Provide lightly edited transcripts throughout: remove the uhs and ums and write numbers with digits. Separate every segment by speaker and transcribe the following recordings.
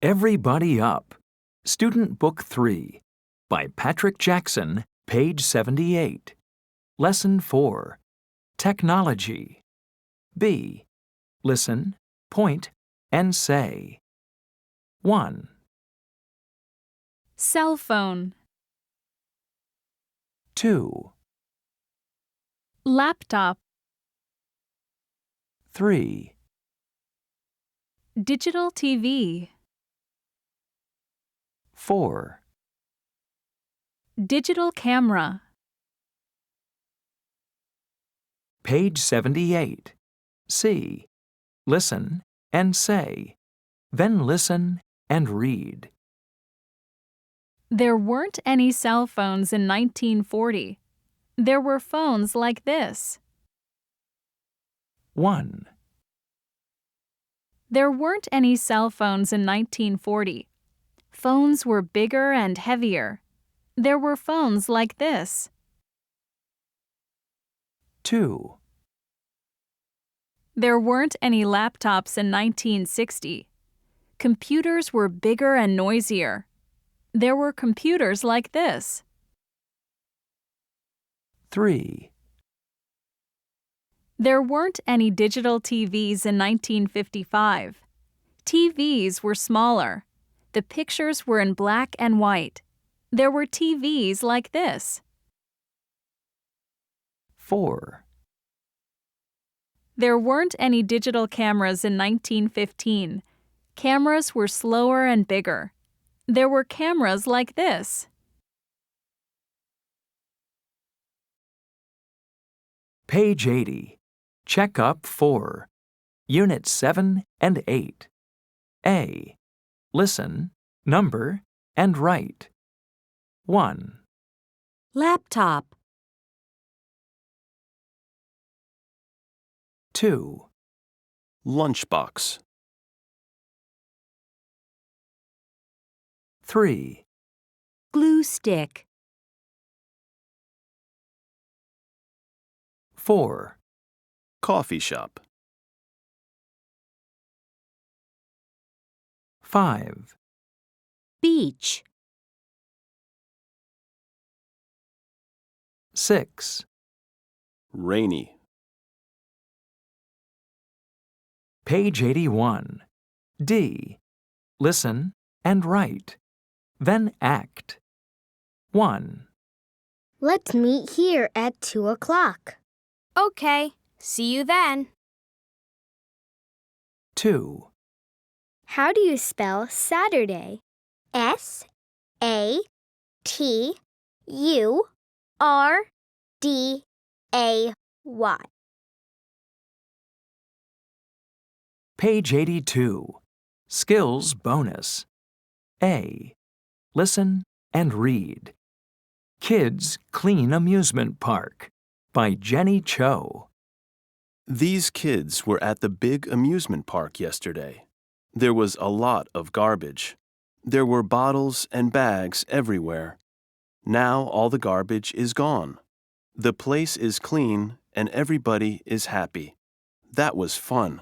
Speaker 1: Everybody Up, Student Book 3, by Patrick Jackson, page 78. Lesson 4, Technology. B. Listen, point, and say. 1,
Speaker 2: Cell phone.
Speaker 1: 2,
Speaker 2: Laptop.
Speaker 1: 3,
Speaker 2: Digital TV.
Speaker 1: 4,
Speaker 2: Digital camera.
Speaker 1: page 78. C. Listen and say. Then listen and read.
Speaker 2: There weren't any cell phones in 1940. There were phones like this.
Speaker 1: 1,
Speaker 2: There weren't any cell phones in 1940. Phones were bigger and heavier. There were phones like this.
Speaker 1: 2,
Speaker 2: There weren't any laptops in 1960. Computers were bigger and noisier. There were computers like this.
Speaker 1: 3,
Speaker 2: There weren't any digital TVs in 1955. TVs were smaller. The pictures were in black and white. There were TVs like this.
Speaker 1: 4,
Speaker 2: There weren't any digital cameras in 1915. Cameras were slower and bigger. There were cameras like this.
Speaker 1: page 80. Check up 4. Units 7 and 8. A. Listen, number, and write. 1,
Speaker 3: Laptop.
Speaker 1: 2,
Speaker 4: Lunchbox.
Speaker 1: 3,
Speaker 3: Glue stick.
Speaker 1: 4,
Speaker 4: Coffee shop.
Speaker 1: 5,
Speaker 3: Beach.
Speaker 1: 6,
Speaker 4: Rainy.
Speaker 1: page 81. D. Listen and write. Then act. 1,
Speaker 5: Let's meet here at 2 o'clock.
Speaker 6: Okay, see you then.
Speaker 1: 2,
Speaker 5: How do you spell Saturday? SATURDAY.
Speaker 1: page 82. Skills bonus. A. Listen and read. Kids Clean Amusement Park by Jenny Cho.
Speaker 4: These kids were at the big amusement park yesterday. There was a lot of garbage. There were bottles and bags everywhere. Now all the garbage is gone. The place is clean and everybody is happy. That was fun.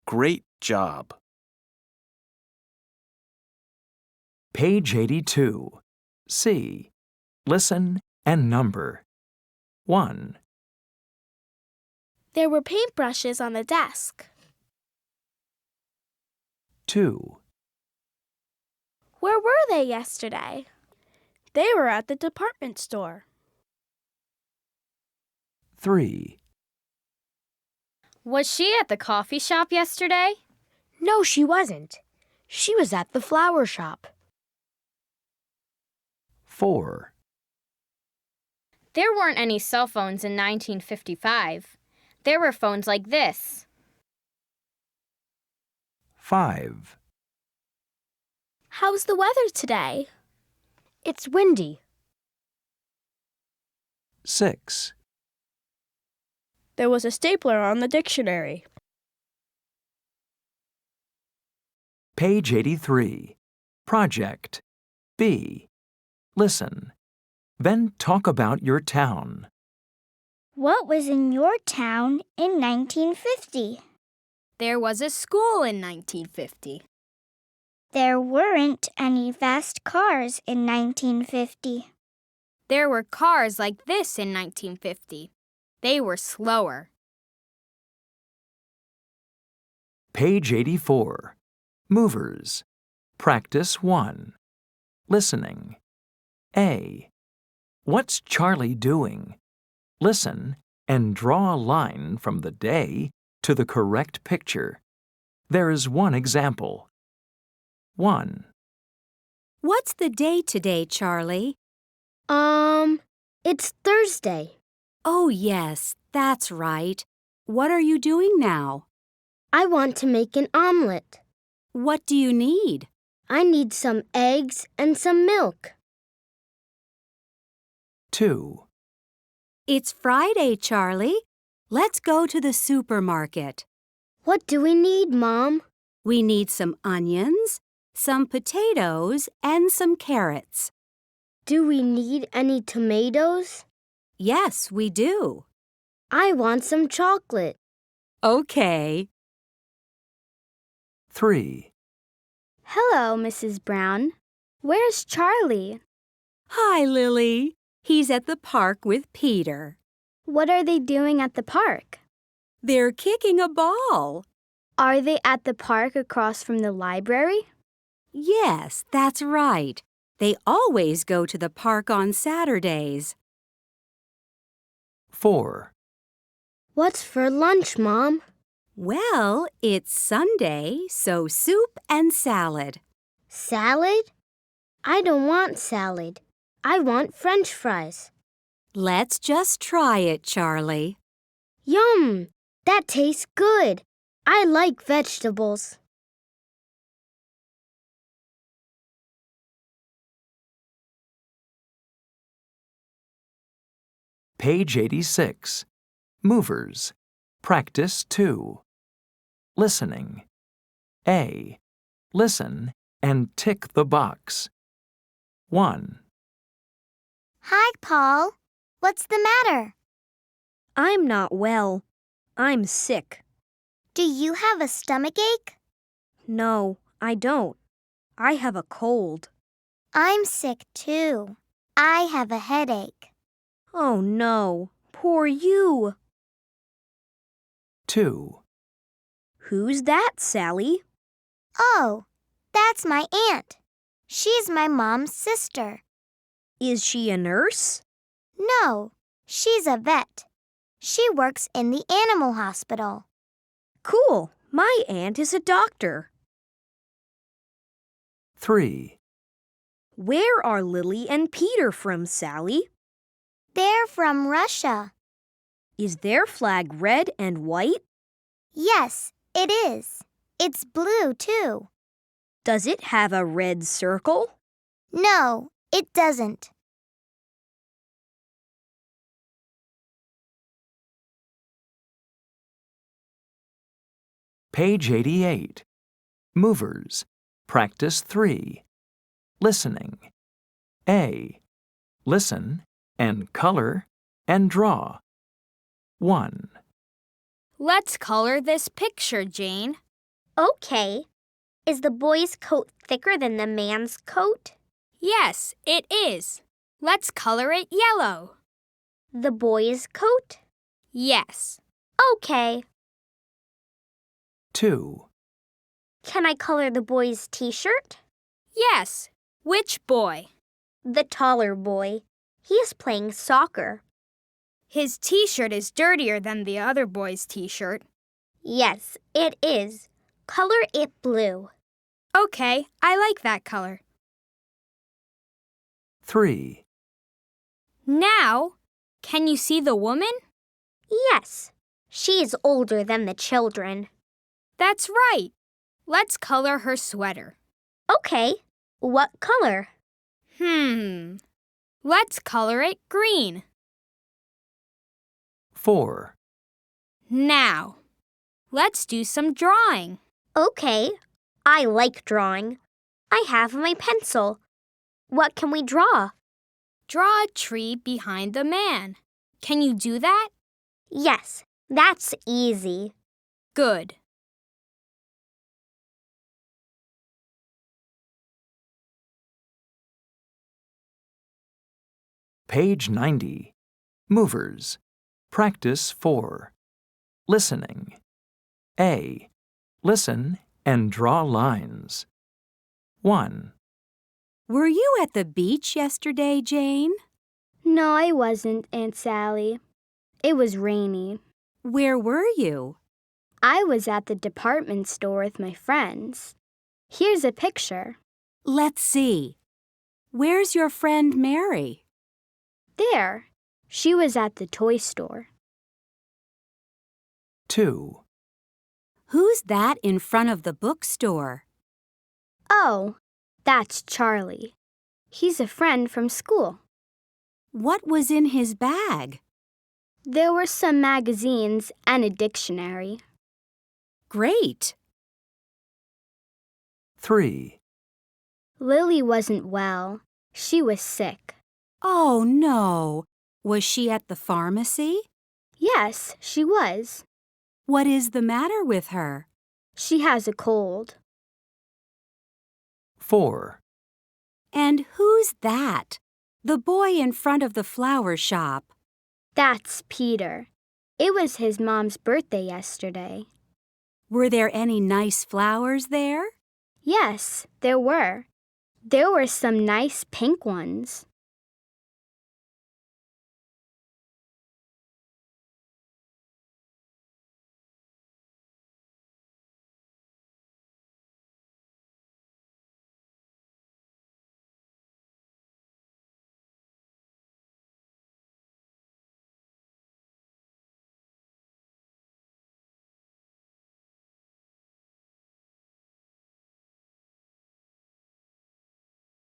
Speaker 4: Great job.
Speaker 1: Page 82. C. Listen and number. 1,
Speaker 6: There were paintbrushes on the desk.
Speaker 1: 2,
Speaker 6: Where were they yesterday? They were at the department store.
Speaker 1: 3,
Speaker 7: Was she at the coffee shop yesterday?
Speaker 5: No, she wasn't. She was at the flower shop.
Speaker 1: 4,
Speaker 7: There weren't any cell phones in 1955. There were phones like this.
Speaker 1: 5,
Speaker 6: How's the weather today?
Speaker 5: It's windy.
Speaker 1: 6,
Speaker 6: There was a stapler on the dictionary.
Speaker 1: page 83. Project. B. Listen. Then talk about your town.
Speaker 5: What was in your town in 1950?
Speaker 6: There was a school in 1950.
Speaker 8: There weren't any fast cars in 1950.
Speaker 7: There were cars like this in 1950. They were slower.
Speaker 1: Page 84. Movers. Practice 1. Listening. A. What's Charlie doing? Listen and draw a line from the day to the correct picture. There is one example. 1.
Speaker 3: What's the day today, Charlie?
Speaker 5: It's Thursday.
Speaker 3: Oh, yes, that's right. What are you doing now?
Speaker 5: I want to make an omelet.
Speaker 3: What do you need?
Speaker 5: I need some eggs and some milk.
Speaker 1: 2.
Speaker 3: It's Friday, Charlie. Let's go to the supermarket.
Speaker 5: What do we need, Mom?
Speaker 3: We need some onions, some potatoes, and some carrots.
Speaker 5: Do we need any tomatoes?
Speaker 3: Yes, we do.
Speaker 5: I want some chocolate.
Speaker 3: Okay.
Speaker 1: 3.
Speaker 6: Hello, Mrs. Brown. Where's Charlie?
Speaker 3: Hi, Lily. He's at the park with Peter.
Speaker 6: What are they doing at the park?
Speaker 3: They're kicking a ball.
Speaker 6: Are they at the park across from the library?
Speaker 3: Yes, that's right. They always go to the park on Saturdays.
Speaker 1: 4.
Speaker 5: What's for lunch, Mom?
Speaker 3: Well, it's Sunday, so soup and salad.
Speaker 5: Salad? I don't want salad. I want French fries.
Speaker 3: Let's just try it, Charlie.
Speaker 5: Yum! That tastes good. I like vegetables.
Speaker 1: Page 86. Movers. Practice 2. Listening. A. Listen and tick the box. 1.
Speaker 8: Hi, Paul. What's the matter?
Speaker 5: I'm not well. I'm sick.
Speaker 8: Do you have a stomachache?
Speaker 5: No, I don't. I have a cold.
Speaker 8: I'm sick too. I have a headache.
Speaker 5: Oh no, poor you.
Speaker 1: 2.
Speaker 5: Who's that, Sally?
Speaker 8: Oh, that's my aunt. She's my mom's sister.
Speaker 5: Is she a nurse?
Speaker 8: No, she's a vet. She works in the animal hospital.
Speaker 5: Cool. My aunt is a doctor.
Speaker 1: 3.
Speaker 5: Where are Lily and Peter from, Sally?
Speaker 8: They're from Russia.
Speaker 5: Is their flag red and white?
Speaker 8: Yes, it is. It's blue too.
Speaker 5: Does it have a red circle?
Speaker 8: No, it doesn't.
Speaker 1: Page 88. Movers. Practice 3. Listening. A. Listen and color and draw. 1.
Speaker 7: Let's color this picture, Jane.
Speaker 8: Okay. Is the boy's coat thicker than the man's coat?
Speaker 7: Yes, it is. Let's color it yellow.
Speaker 8: The boy's coat?
Speaker 7: Yes.
Speaker 8: Okay.
Speaker 1: 2.
Speaker 8: Can I color the boy's t-shirt?
Speaker 7: Yes. Which boy?
Speaker 8: The taller boy. He's playing soccer.
Speaker 7: His t-shirt is dirtier than the other boy's t-shirt.
Speaker 8: Yes, it is. Color it blue.
Speaker 7: Okay, I like that color.
Speaker 1: 3.
Speaker 7: Now, can you see the woman?
Speaker 8: Yes. She's older than the children.
Speaker 7: That's right. Let's color her sweater.
Speaker 8: Okay. What color?
Speaker 7: Let's color it green.
Speaker 1: 4.
Speaker 7: Now, let's do some drawing.
Speaker 8: Okay. I like drawing. I have my pencil. What can we draw?
Speaker 7: Draw a tree behind the man. Can you do that?
Speaker 8: Yes, that's easy.
Speaker 7: Good.
Speaker 1: Page 90. Movers. Practice 4. Listening. A. Listen and draw lines. 1.
Speaker 3: Were you at the beach yesterday, Jane?
Speaker 6: No, I wasn't, Aunt Sally. It was rainy.
Speaker 3: Where were you?
Speaker 6: I was at the department store with my friends. Here's a picture.
Speaker 3: Let's see. Where's your friend Mary?
Speaker 6: There. She was at the toy store.
Speaker 1: 2.
Speaker 3: Who's that in front of the bookstore?
Speaker 6: Oh, that's Charlie. He's a friend from school.
Speaker 3: What was in his bag?
Speaker 6: There were some magazines and a dictionary.
Speaker 3: Great.
Speaker 1: 3.
Speaker 6: Lily wasn't well. She was sick.
Speaker 3: Oh, no. Was she at the pharmacy?
Speaker 6: Yes, she was.
Speaker 3: What is the matter with her?
Speaker 6: She has a cold.
Speaker 1: 4.
Speaker 3: And who's that? The boy in front of the flower shop.
Speaker 6: That's Peter. It was his mom's birthday yesterday.
Speaker 3: Were there any nice flowers there?
Speaker 6: Yes, there were. There were some nice pink ones.